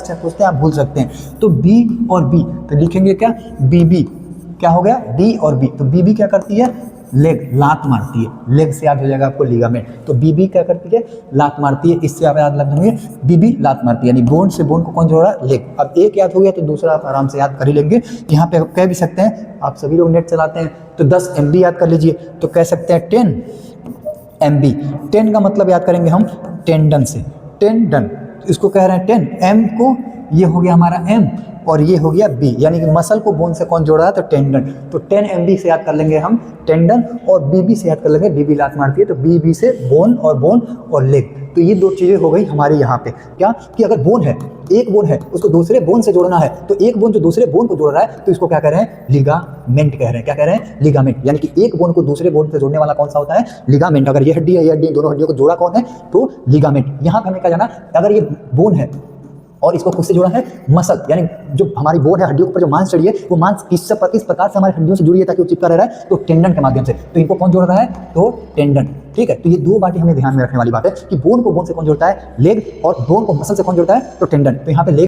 Question पूछते हैं आप भूल सकते हैं। तो बी और बी तो लिखेंगे क्या, बी बी, क्या हो गया बी और बी। तो बी बी क्या करती है, लेग, लात मारती है, लेग से याद हो जाएगा आपको लिगामेंट। तो बी बी क्या करती है, लात मारती है। इससे आप याद रखेंगे बी बी लात मारती है, यानी बोन से बोन को कौन जोड़ा, लेग। अब एक याद हो गया तो दूसरा आप आराम से याद कर ही लेंगे। यहाँ पे कह भी सकते हैं, आप सभी लोग नेट चलाते हैं तो 10 MB याद कर लीजिए, तो कह सकते हैं 10 MB। 10 का मतलब याद करेंगे हम टेंडन से, टेंडन, इसको कह रहे हैं 10, M को, ये हो गया हमारा M और ये हो गया B, यानी कि मसल को बोन से कौन जोड़ रहा है, तो टेंडन। तो 10 MB से याद कर लेंगे हम टेंडन, और BB से याद कर लेंगे, BB लात मारती है, तो BB से बोन और लेग। तो ये दो चीज़ें हो गई हमारे यहाँ पे, क्या कि अगर बोन है, एक बोन है, उसको दूसरे बोन से जोड़ना है, तो एक बोन जो दूसरे बोन को जोड़ रहा है तो इसको क्या कह रहे हैं, लिगामेंट कह रहे हैं। क्या कह रहे हैं, लिगामेंट। यानी कि एक बोन को दूसरे बोन से जोड़ने वाला कौन सा होता है, लिगामेंट। अगर ये हड्डी है, ये हड्डी, दोनों हड्डियों को जोड़ा कौन है, तो लिगामेंट। यहाँ पे हमें क्या जाना, अगर ये बोन है और इसको खुद से जोड़ा है मसल, यानी जो हमारी बोन है, हड्डियों के ऊपर जो मांस चढ़ी है, वो मांस किस प्रकार से हमारी हड्डियों से जुड़ी है ताकि वो चिपका रह रहा है, तो टेंडन के माध्यम से। तो इनको कौन जोड़ रहा है, तो टेंडन। ठीक है, तो ये दो बातें हमें ध्यान में रखने वाली बात है कि बोन को बोन से कौन जोड़ता है, लेग, और बोन को मसल से कौन जोड़ता है, तो टेंडन। तो यहाँ पे लेग